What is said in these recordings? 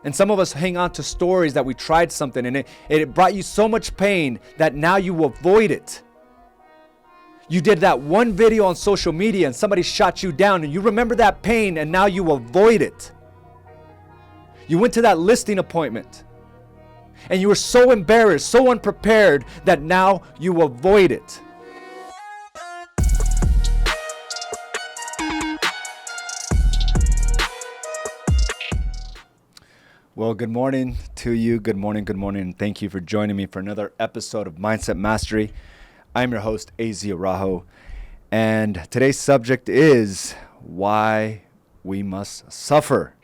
And some of us hang on to stories that we tried something and it brought you so much pain that now you avoid it. You did that one video on social media and somebody shot you down and you remember that pain and now you avoid it. You went to that listing appointment and you were so embarrassed, so unprepared that now you avoid it. Well, good morning to you. Good morning. And thank you for joining me for another episode of Mindset Mastery. I'm your host, Araujo. And today's subject is why we must suffer.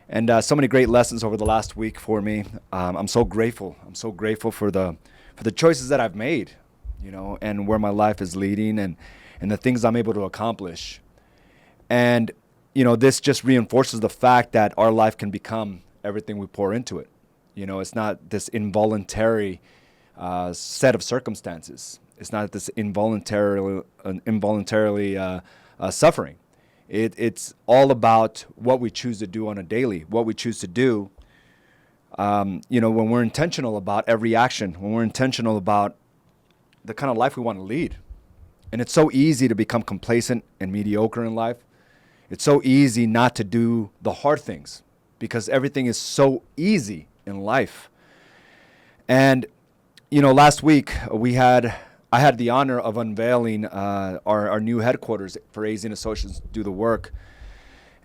And so many great lessons over the last week for me. I'm so grateful. I'm so grateful for the choices that I've made, and where my life is leading and the things I'm able to accomplish. And this just reinforces the fact that our life can become everything we pour into it. It's not this involuntary set of circumstances. It's not this involuntarily suffering. It's all about what we choose to do on a daily, what we choose to do, when we're intentional about every action, when we're intentional about the kind of life we want to lead. And it's so easy to become complacent and mediocre in life. It's so easy not to do the hard things because everything is so easy in life. And, last week I had the honor of unveiling our new headquarters for AZ & Associates Do the Work.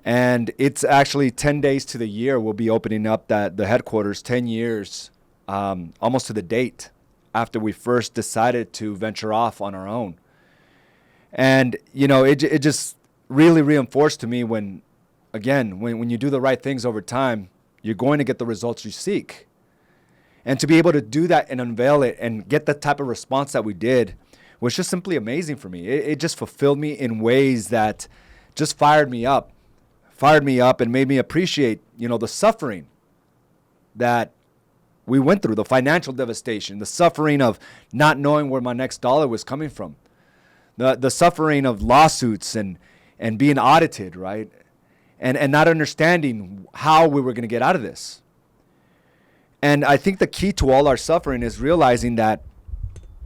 And it's actually 10 days to the year we'll be opening up the headquarters, 10 years, almost to the date after we first decided to venture off on our own. And, it just really reinforced to me when you do the right things over time, you're going to get the results you seek. And to be able to do that and unveil it and get the type of response that we did was just simply amazing for me. It just fulfilled me in ways that just fired me up and made me appreciate, the suffering that we went through, the financial devastation, the suffering of not knowing where my next dollar was coming from, the suffering of lawsuits and being audited, right? And not understanding how we were going to get out of this. And I think the key to all our suffering is realizing that,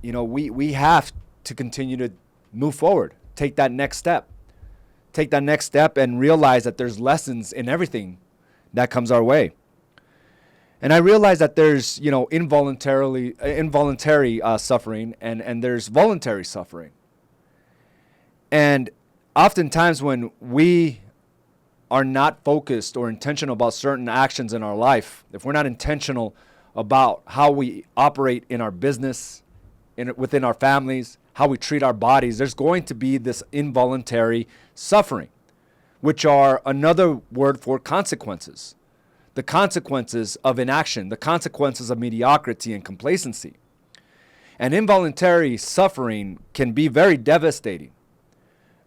we have to continue to move forward, take that next step and realize that there's lessons in everything that comes our way. And I realize that there's, involuntary suffering and there's voluntary suffering. And oftentimes when we are not focused or intentional about certain actions in our life, if we're not intentional about how we operate in our business, within our families, how we treat our bodies, there's going to be this involuntary suffering, which are another word for consequences. The consequences of inaction, the consequences of mediocrity and complacency. And involuntary suffering can be very devastating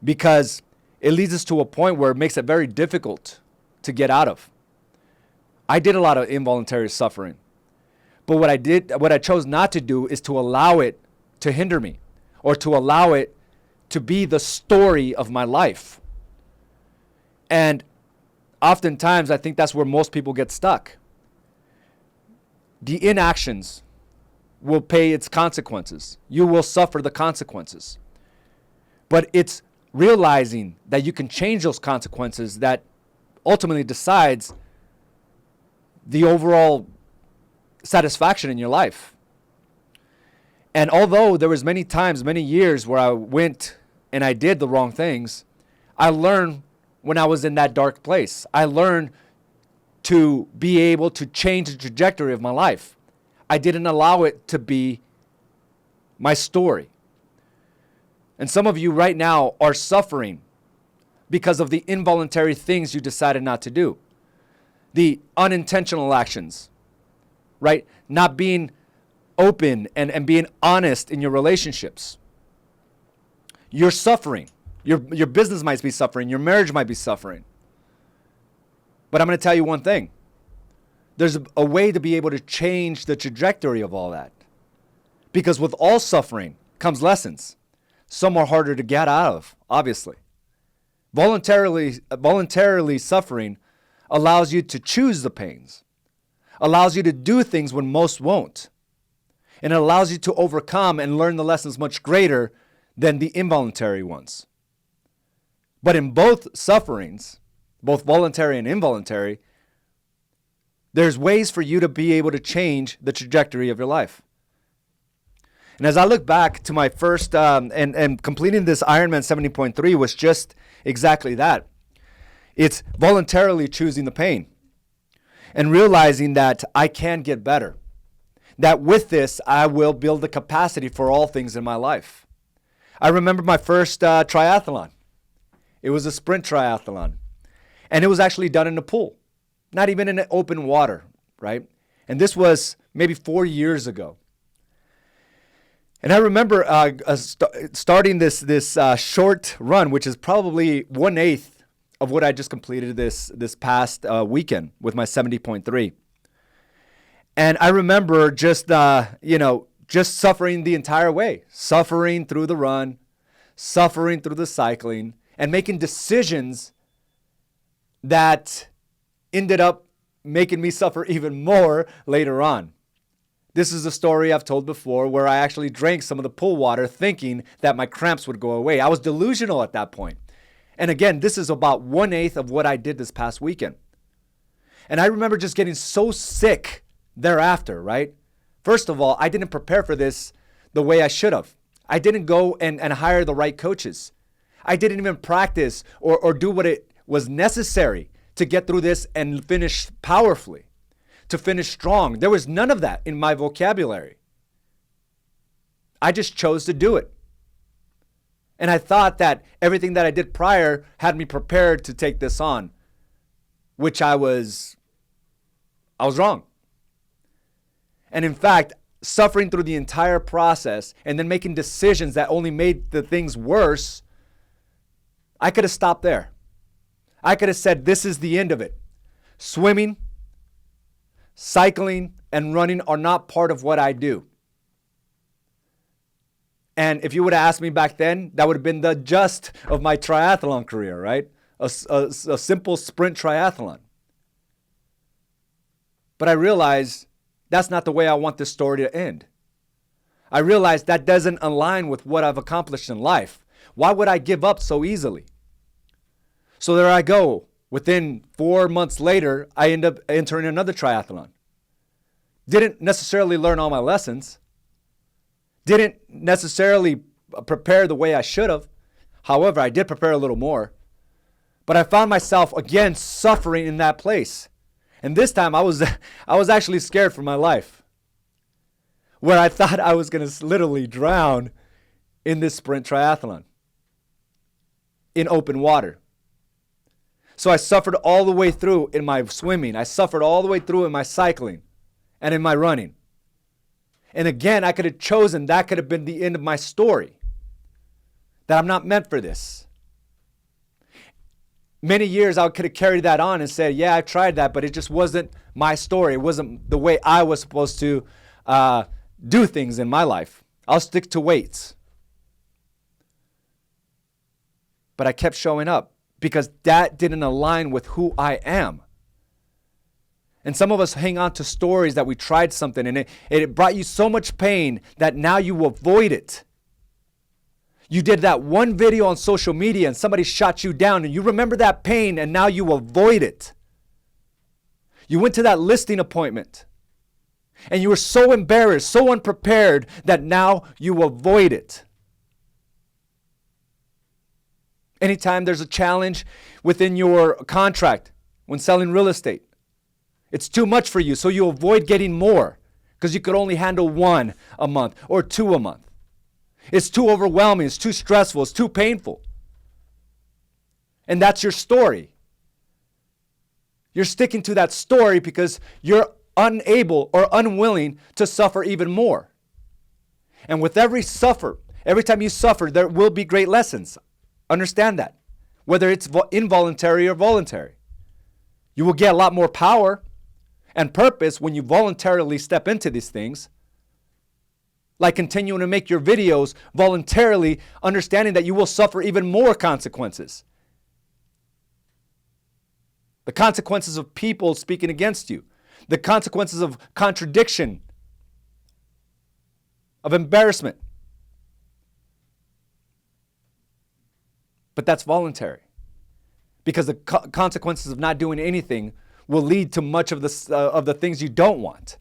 because it leads us to a point where it makes it very difficult to get out of. I did a lot of involuntary suffering. But what I chose not to do is to allow it to hinder me or to allow it to be the story of my life. And oftentimes I think that's where most people get stuck. The inactions will pay its consequences. You will suffer the consequences. But it's realizing that you can change those consequences that ultimately decides the overall satisfaction in your life. And although there was many years where I went and I did the wrong things, I learned when I was in that dark place. I learned to be able to change the trajectory of my life. I didn't allow it to be my story. And some of you right now are suffering because of the involuntary things you decided not to do. The unintentional actions, right? Not being open and being honest in your relationships. You're suffering. Your business might be suffering. Your marriage might be suffering. But I'm going to tell you one thing. There's a way to be able to change the trajectory of all that. Because with all suffering comes lessons. Some are harder to get out of, obviously. Voluntarily suffering, allows you to choose the pains, allows you to do things when most won't. And it allows you to overcome and learn the lessons much greater than the involuntary ones. But in both sufferings, both voluntary and involuntary, there's ways for you to be able to change the trajectory of your life. And as I look back to my first, and completing this Ironman 70.3 was just exactly that. It's voluntarily choosing the pain and realizing that I can get better. That with this, I will build the capacity for all things in my life. I remember my first triathlon. It was a sprint triathlon. And it was actually done in a pool, not even in open water, right? And this was maybe 4 years ago. And I remember starting this short run, which is probably 1/8 of what I just completed this past weekend with my 70.3. And I remember just suffering the entire way, suffering through the run, suffering through the cycling, and making decisions that ended up making me suffer even more later on. This is a story I've told before where I actually drank some of the pool water thinking that my cramps would go away. I was delusional at that point. And again, this is about 1/8 of what I did this past weekend. And I remember just getting so sick thereafter, right? First of all, I didn't prepare for this the way I should have. I didn't go and hire the right coaches. I didn't even practice or do what it was necessary to get through this and finish powerfully, to finish strong. There was none of that in my vocabulary. I just chose to do it. And I thought that everything that I did prior had me prepared to take this on, which I was wrong. And in fact, suffering through the entire process and then making decisions that only made the things worse, I could have stopped there. I could have said, this is the end of it. Swimming, cycling, and running are not part of what I do. And if you would have asked me back then, that would have been the gist of my triathlon career, right? A simple sprint triathlon. But I realized that's not the way I want this story to end. I realized that doesn't align with what I've accomplished in life. Why would I give up so easily? So there I go. Within 4 months later, I end up entering another triathlon. Didn't necessarily learn all my lessons. Didn't necessarily prepare the way I should have. However, I did prepare a little more. But I found myself again suffering in that place. And this time I was actually scared for my life. Where I thought I was going to literally drown in this sprint triathlon. In open water. So I suffered all the way through in my swimming. I suffered all the way through in my cycling and in my running. And again, I could have chosen, that could have been the end of my story. That I'm not meant for this. Many years I could have carried that on and said, yeah, I tried that, but it just wasn't my story. It wasn't the way I was supposed to do things in my life. I'll stick to weights. But I kept showing up because that didn't align with who I am. And some of us hang on to stories that we tried something and it brought you so much pain that now you avoid it. You did that one video on social media and somebody shot you down and you remember that pain and now you avoid it. You went to that listing appointment and you were so embarrassed, so unprepared that now you avoid it. Anytime there's a challenge within your contract when selling real estate, it's too much for you, so you avoid getting more because you could only handle 1 a month or 2 a month. It's too overwhelming, it's too stressful, it's too painful. And that's your story. You're sticking to that story because you're unable or unwilling to suffer even more. And with every time you suffer, there will be great lessons. Understand that. Whether it's involuntary or voluntary. You will get a lot more power and purpose when you voluntarily step into these things. Like continuing to make your videos voluntarily, understanding that you will suffer even more consequences. the consequences of people speaking against you, the consequences of contradiction, of embarrassment. But that's voluntary, because the consequences of not doing anything will lead to much of the things you don't want.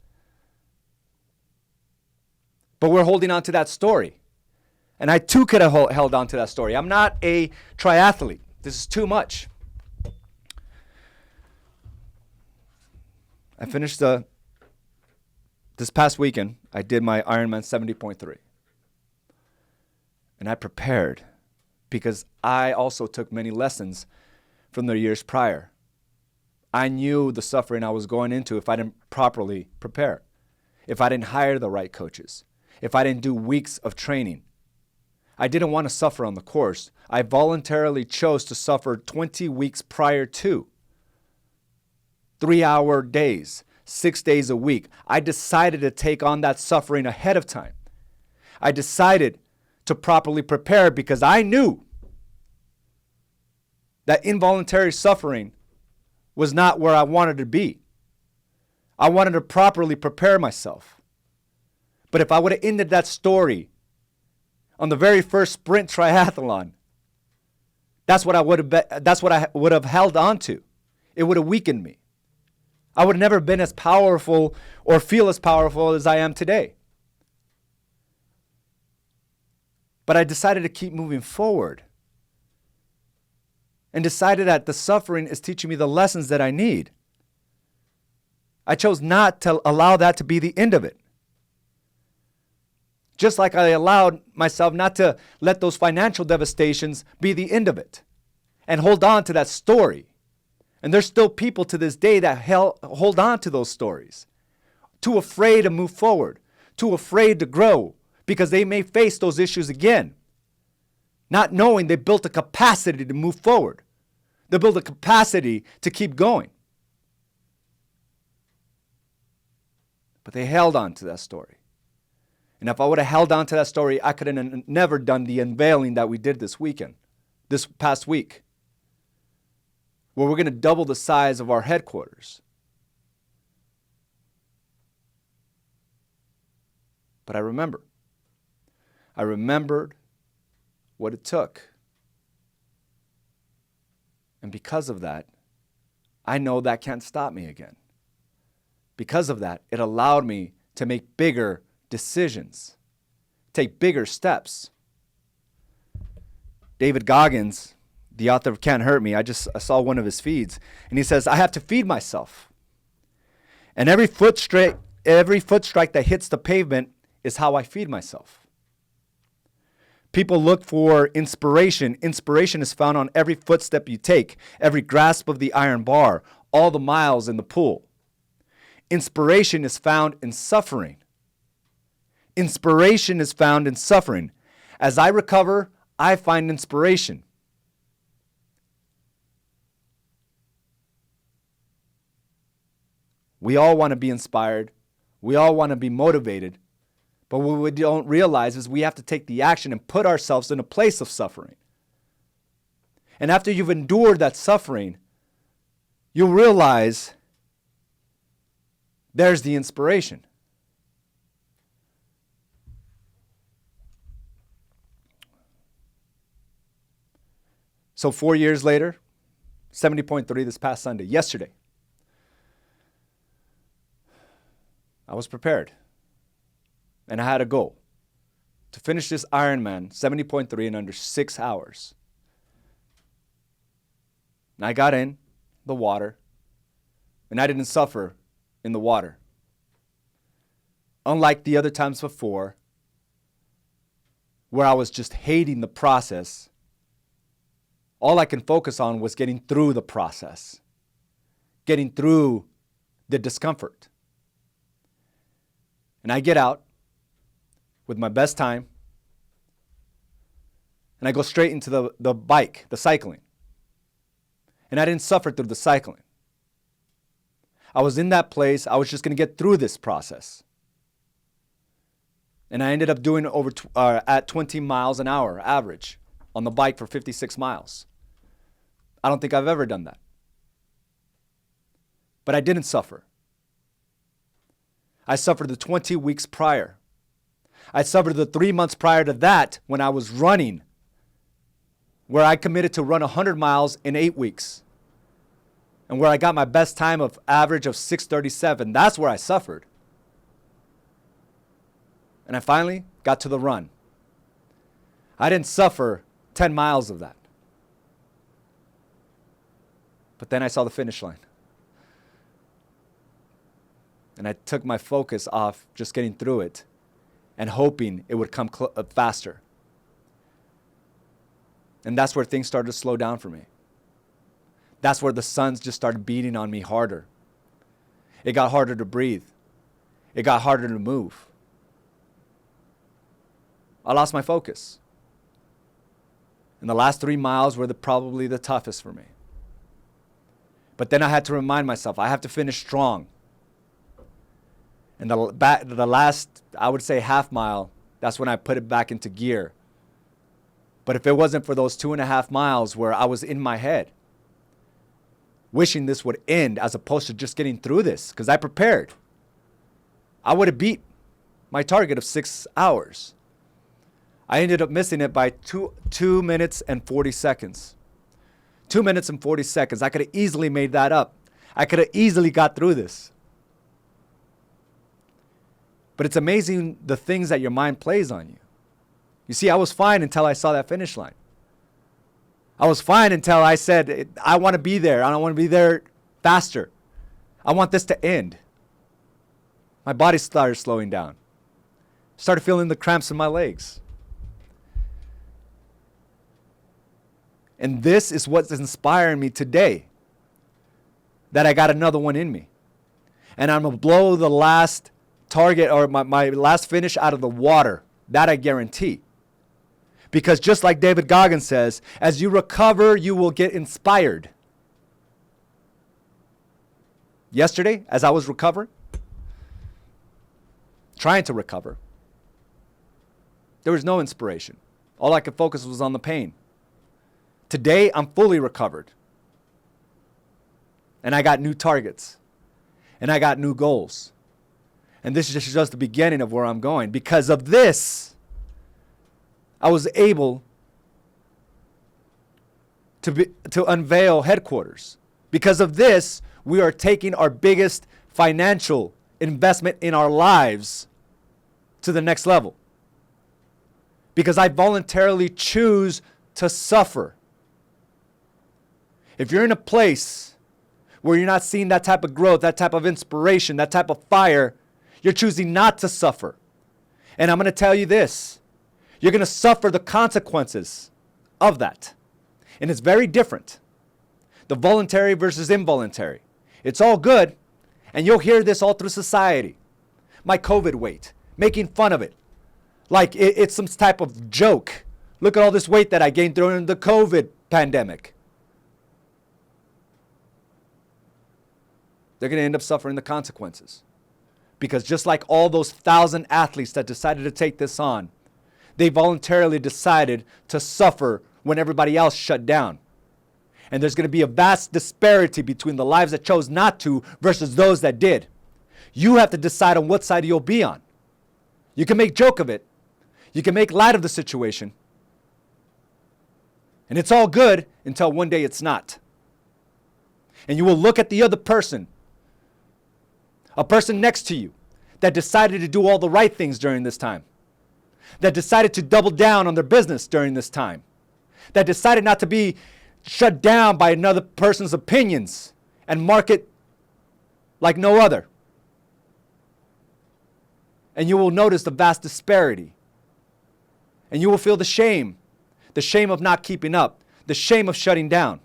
But we're holding on to that story. And I too could have held on to that story. I'm not a triathlete. This is too much. I finished this past weekend, I did my Ironman 70.3. And I prepared because I also took many lessons from the years prior. I knew the suffering I was going into if I didn't properly prepare, if I didn't hire the right coaches, if I didn't do weeks of training. I didn't want to suffer on the course. I voluntarily chose to suffer 20 weeks prior to. 3-hour days, 6 days a week. I decided to take on that suffering ahead of time. I decided to properly prepare because I knew that involuntary suffering was not where I wanted to be. I wanted to properly prepare myself. But if I would have ended that story on the very first sprint triathlon, that's what I would have held on to. It would have weakened me. I would have never been as powerful or feel as powerful as I am today. But I decided to keep moving forward and decided that the suffering is teaching me the lessons that I need. I chose not to allow that to be the end of it. Just like I allowed myself not to let those financial devastations be the end of it and hold on to that story. And there's still people to this day that hold on to those stories, too afraid to move forward, too afraid to grow because they may face those issues again, not knowing they built a capacity to move forward. They built a capacity to keep going. But they held on to that story. And if I would have held on to that story, I could have never done the unveiling that we did this past week, where we're going to double the size of our headquarters. But I remembered what it took. And because of that, I know that can't stop me again. Because of that, it allowed me to make bigger decisions, take bigger steps. David Goggins, the author of Can't Hurt Me, I saw one of his feeds, and he says, I have to feed myself. And every foot strike that hits the pavement is how I feed myself. People look for inspiration. Inspiration is found on every footstep you take, every grasp of the iron bar, all the miles in the pool. Inspiration is found in suffering. Inspiration is found in suffering. As I recover, I find inspiration. We all want to be inspired. We all want to be motivated. But what we don't realize is we have to take the action and put ourselves in a place of suffering. And after you've endured that suffering, you'll realize there's the inspiration. So 4 years later, 70.3 this past Sunday, yesterday, I was prepared. And I had a goal to finish this Ironman 70.3 in under 6 hours. And I got in the water, and I didn't suffer in the water. Unlike the other times before, where I was just hating the process, all I can focus on was getting through the process, getting through the discomfort. And I get out with my best time, and I go straight into the bike, the cycling. And I didn't suffer through the cycling. I was in that place. I was just going to get through this process. And I ended up doing at 20 miles an hour average on the bike for 56 miles. I don't think I've ever done that. But I didn't suffer. I suffered the 20 weeks prior. I suffered the 3 months prior to that when I was running, where I committed to run 100 miles in 8 weeks. And where I got my best time of average of 6:37. That's where I suffered. And I finally got to the run. I didn't suffer 10 miles of that. But then I saw the finish line. And I took my focus off just getting through it and hoping it would come faster. And that's where things started to slow down for me. That's where the suns just started beating on me harder. It got harder to breathe. It got harder to move. I lost my focus. And the last 3 miles were probably the toughest for me. But then I had to remind myself, I have to finish strong. And the last, I would say, half mile, that's when I put it back into gear. But if it wasn't for those 2.5 miles where I was in my head, wishing this would end as opposed to just getting through this, because I prepared, I would have beat my target of 6 hours. I ended up missing it by 2 minutes and 40 seconds. 2 minutes and 40 seconds. I could have easily made that up. I could have easily got through this. But it's amazing the things that your mind plays on you. You see, I was fine until I saw that finish line. I was fine until I said, I want to be there. I don't want to be there faster. I want this to end. My body started slowing down. Started feeling the cramps in my legs. And this is what's inspiring me today, that I got another one in me. And I'm going to blow the last target or my last finish out of the water. That I guarantee. Because just like David Goggins says, as you recover, you will get inspired. Yesterday, as I was recovering, trying to recover, there was no inspiration. All I could focus was on the pain. Today, I'm fully recovered. And I got new targets. And I got new goals. And this is just the beginning of where I'm going. Because of this, I was able to unveil headquarters. Because of this, we are taking our biggest financial investment in our lives to the next level. Because I voluntarily choose to suffer. If you're in a place where you're not seeing that type of growth, that type of inspiration, that type of fire, you're choosing not to suffer. And I'm going to tell you this. You're going to suffer the consequences of that. And it's very different. The voluntary versus involuntary. It's all good. And you'll hear this all through society. My COVID weight. Making fun of it. Like it's some type of joke. Look at all this weight that I gained during the COVID pandemic. They're going to end up suffering the consequences. Because just like all those 1,000 athletes that decided to take this on, they voluntarily decided to suffer when everybody else shut down. And there's going to be a vast disparity between the lives that chose not to versus those that did. You have to decide on what side you'll be on. You can make joke of it. You can make light of the situation. And it's all good until one day it's not. And you will look at the other person, a person next to you that decided to do all the right things during this time, that decided to double down on their business during this time, that decided not to be shut down by another person's opinions and market like no other. And you will notice the vast disparity. And you will feel the shame of not keeping up, the shame of shutting down.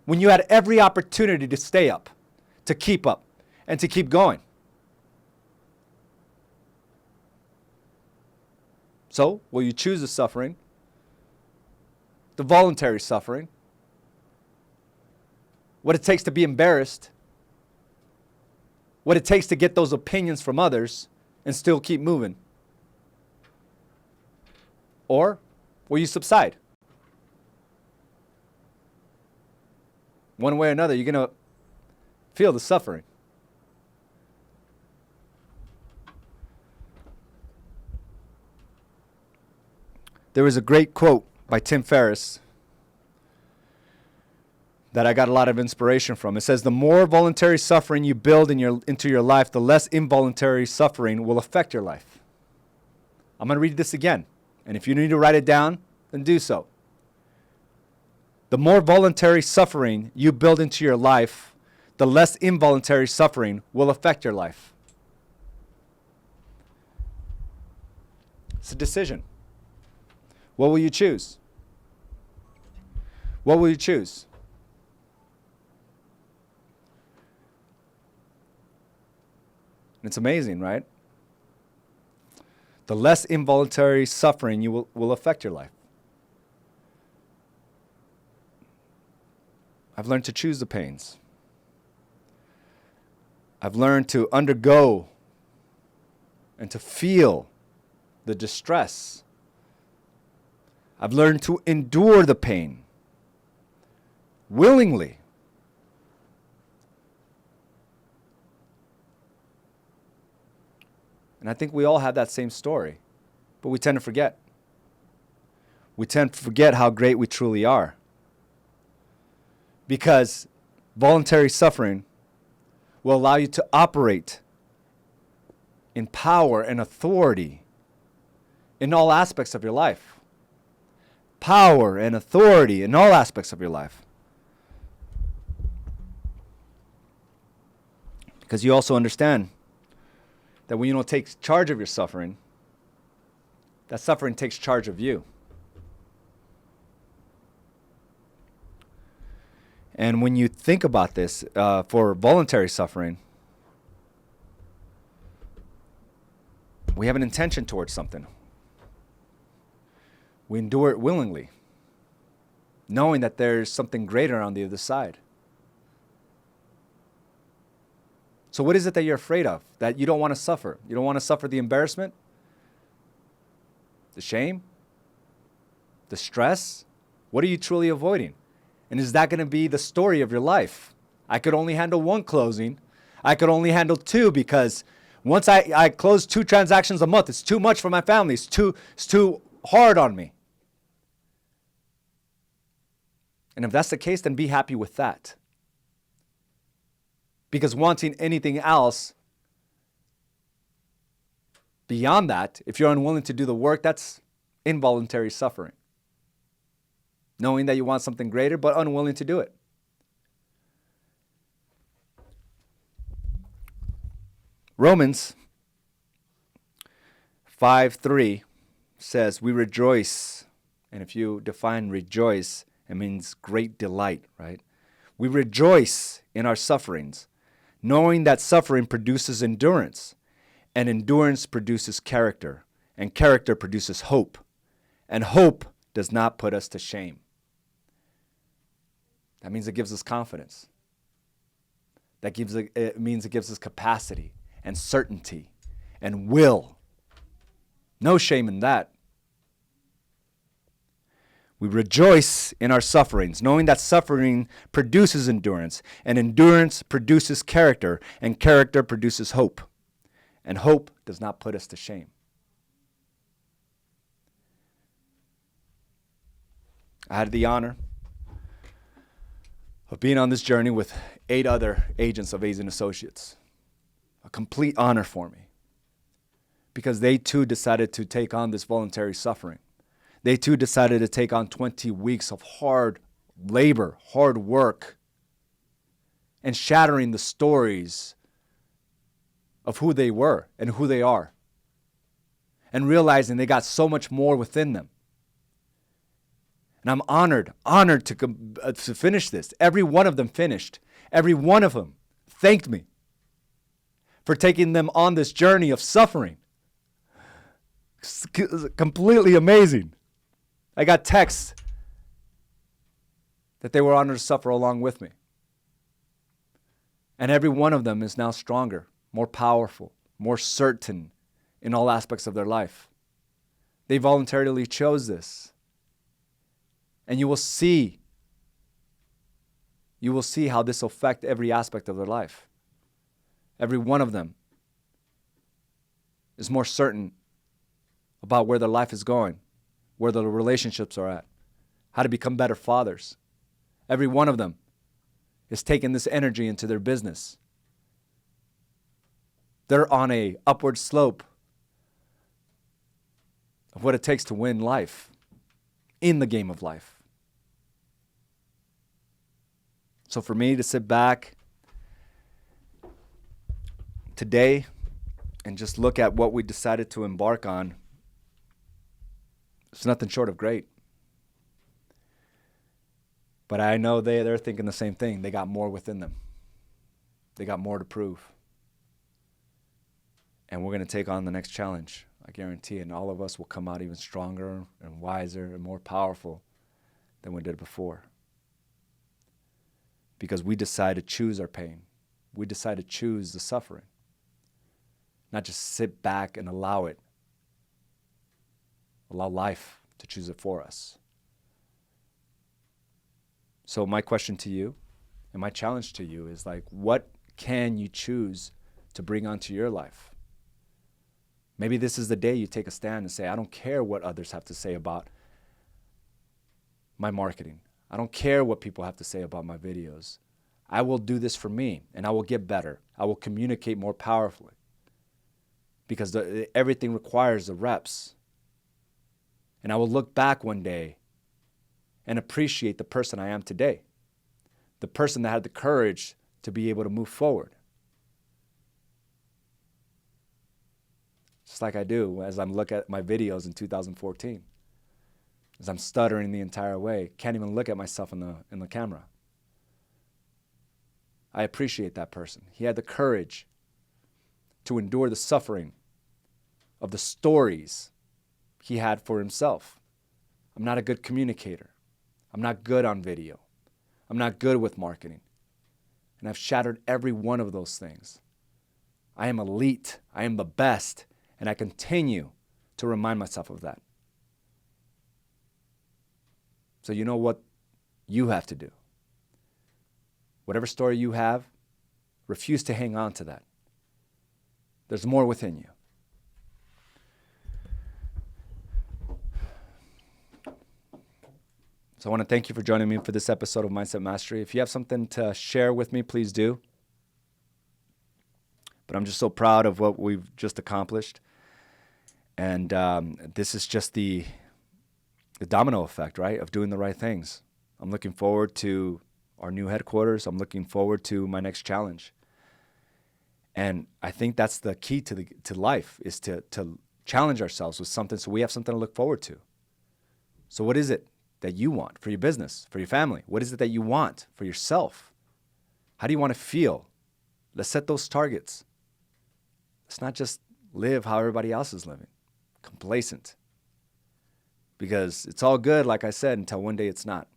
When you had every opportunity to stay up, to keep up, and to keep going. So, will you choose the suffering, the voluntary suffering, what it takes to be embarrassed, what it takes to get those opinions from others and still keep moving? Or will you subside? One way or another, you're going to Feel the suffering. There was a great quote by Tim Ferriss that I got a lot of inspiration from. It says, the more voluntary suffering you build into your life, the less involuntary suffering will affect your life. I'm going to read this again. And if you need to write it down, then do so. The more voluntary suffering you build into your life, the less involuntary suffering will affect your life. It's a decision. What will you choose? What will you choose? It's amazing, right? The less involuntary suffering you will affect your life. I've learned to choose the pains. I've learned to undergo and to feel the distress. I've learned to endure the pain willingly. And I think we all have that same story, but we tend to forget. We tend to forget how great we truly are. Because voluntary suffering will allow you to operate in power and authority in all aspects of your life. Power and authority in all aspects of your life. Because you also understand that when you don't take charge of your suffering, that suffering takes charge of you. And when you think about this, for voluntary suffering, we have an intention towards something. We endure it willingly, knowing that there's something greater on the other side. So what is it that you're afraid of, that you don't want to suffer? You don't want to suffer the embarrassment, the shame, the stress? What are you truly avoiding? And is that going to be the story of your life? I could only handle one closing. I could only handle two because once I close 2 transactions a month, it's too much for my family. It's too hard on me. And if that's the case, then be happy with that. Because wanting anything else beyond that, if you're unwilling to do the work, that's involuntary suffering. Knowing that you want something greater, but unwilling to do it. Romans 5:3 says, we rejoice. And if you define rejoice, it means great delight, right? We rejoice in our sufferings, knowing that suffering produces endurance, and endurance produces character, and character produces hope, and hope does not put us to shame. That means it gives us confidence. It means it gives us capacity and certainty and will. No shame in that. We rejoice in our sufferings, knowing that suffering produces endurance, and endurance produces character, and character produces hope. And hope does not put us to shame. I had the honor of being on this journey with 8 other agents of A's and Associates. A complete honor for me. Because they too decided to take on this voluntary suffering. They too decided to take on 20 weeks of hard labor, hard work, and shattering the stories of who they were and who they are. And realizing they got so much more within them. And I'm honored to finish this. Every one of them finished. Every one of them thanked me for taking them on this journey of suffering. It's completely amazing. I got texts that they were honored to suffer along with me. And every one of them is now stronger, more powerful, more certain in all aspects of their life. They voluntarily chose this. And you will see you will see how this will affect every aspect of their life. Every one of them is more certain about where their life is going, where their relationships are at, how to become better fathers. Every one of them is taking this energy into their business. They're on a upward slope of what it takes to win life, in the game of life. So for me to sit back today and just look at what we decided to embark on, it's nothing short of great. But I know they're thinking the same thing. They got more within them. They got more to prove. And we're going to take on the next challenge, I guarantee. And all of us will come out even stronger and wiser and more powerful than we did before. Because we decide to choose our pain. We decide to choose the suffering. Not just sit back and allow it. Allow life to choose it for us. So my question to you and my challenge to you is like, what can you choose to bring onto your life? Maybe this is the day you take a stand and say, I don't care what others have to say about my marketing. I don't care what people have to say about my videos. I will do this for me, and I will get better. I will communicate more powerfully because everything requires the reps. And I will look back one day and appreciate the person I am today, the person that had the courage to be able to move forward. Just like I do as I'm looking at my videos in 2014, as I'm stuttering the entire way, can't even look at myself in the camera. I appreciate that person. He had the courage to endure the suffering of the stories he had for himself. I'm not a good communicator. I'm not good on video. I'm not good with marketing. And I've shattered every one of those things. I am elite. I am the best. And I continue to remind myself of that. So you know what you have to do. Whatever story you have, refuse to hang on to that. There's more within you. So I want to thank you for joining me for this episode of Mindset Mastery. If you have something to share with me, please do. But I'm just so proud of what we've just accomplished. And this is just the domino effect, right, of doing the right things. I'm looking forward to our new headquarters. I'm looking forward to my next challenge. And I think that's the key to life, is to challenge ourselves with something so we have something to look forward to. So what is it that you want for your business, for your family? What is it that you want for yourself? How do you want to feel? Let's set those targets. Let's not just live how everybody else is living, complacent. Because it's all good, like I said, until one day it's not.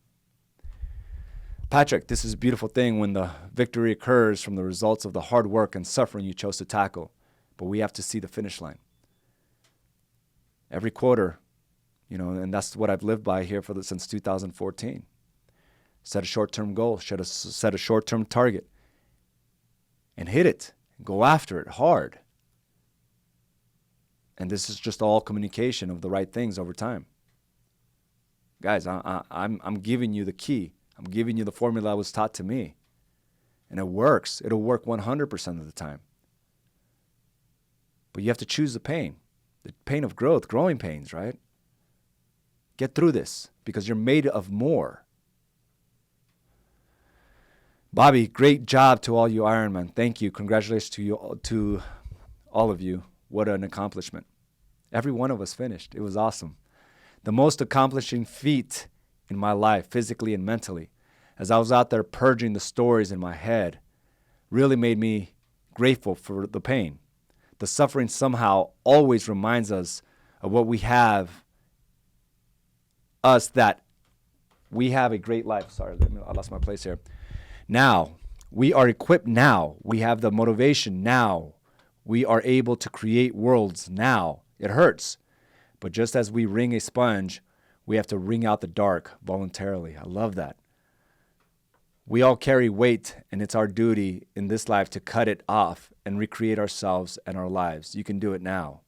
Patrick, this is a beautiful thing when the victory occurs from the results of the hard work and suffering you chose to tackle. But we have to see the finish line. Every quarter, and that's what I've lived by here since 2014. Set a short-term goal, set a short-term target, and hit it. Go after it hard. And this is just all communication of the right things over time. Guys, I'm giving you the key. I'm giving you the formula that was taught to me. And it works. It'll work 100% of the time. But you have to choose the pain of growth, growing pains, right? Get through this because you're made of more. Bobby, great job to all you Ironman. Thank you. Congratulations to all of you. What an accomplishment. Every one of us finished. It was awesome. The most accomplishing feat in my life, physically and mentally, as I was out there purging the stories in my head, really made me grateful for the pain. The suffering somehow always reminds us of what we have, that we have a great life. Sorry, I lost my place here. Now, we are equipped now. We have the motivation now. We are able to create worlds now. It hurts. But just as we wring a sponge, we have to wring out the dark voluntarily. I love that. We all carry weight, and it's our duty in this life to cut it off and recreate ourselves and our lives. You can do it now.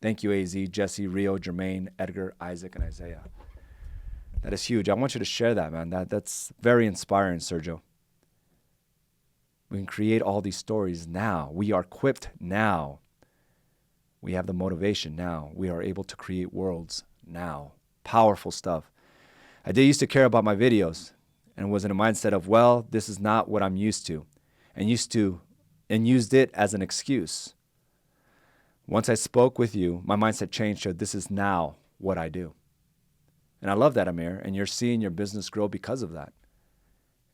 Thank you, AZ, Jesse, Rio, Jermaine, Edgar, Isaac, and Isaiah. That is huge. I want you to share that, man. That's very inspiring, Sergio. We can create all these stories now. We are equipped now. We have the motivation now. We are able to create worlds now. Powerful stuff. I did used to care about my videos and was in a mindset of, well, this is not what I'm used to, and used it as an excuse. Once I spoke with you, my mindset changed to this is now what I do. And I love that, Amir, and you're seeing your business grow because of that.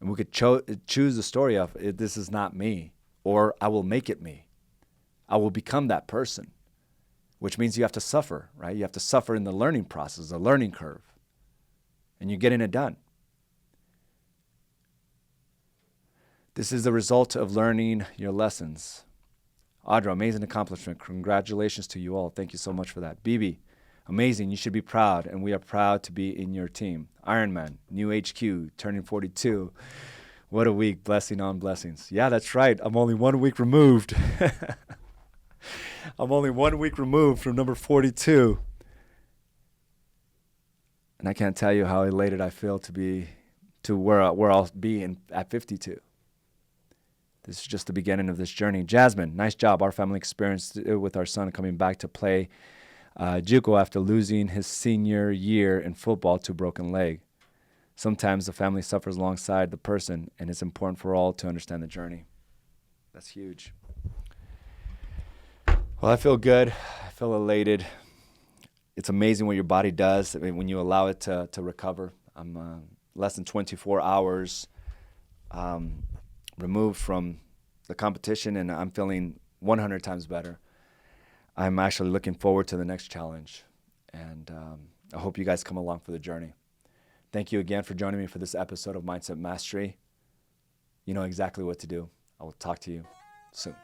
And we could choose the story of this is not me, or I will make it me. I will become that person, which means you have to suffer, right? You have to suffer in the learning process, the learning curve, and you're getting it done. This is the result of learning your lessons. Audra, amazing accomplishment. Congratulations to you all. Thank you so much for that. Bibi, amazing. You should be proud, and we are proud to be in your team. Ironman, new HQ, turning 42. What a week. Blessing on blessings. Yeah, that's right. I'm only 1 week removed. I'm only 1 week removed from number 42. And I can't tell you how elated I feel to where I'll be at 52. This is just the beginning of this journey. Jasmine, nice job. Our family experienced it with our son coming back to play JUCO after losing his senior year in football to a broken leg. Sometimes the family suffers alongside the person, and it's important for all to understand the journey. That's huge. Well, I feel good. I feel elated. It's amazing what your body does when you allow it to recover. I'm less than 24 hours removed from the competition, and I'm feeling 100 times better. I'm actually looking forward to the next challenge, and I hope you guys come along for the journey. Thank you again for joining me for this episode of Mindset Mastery. You know exactly what to do. I will talk to you soon.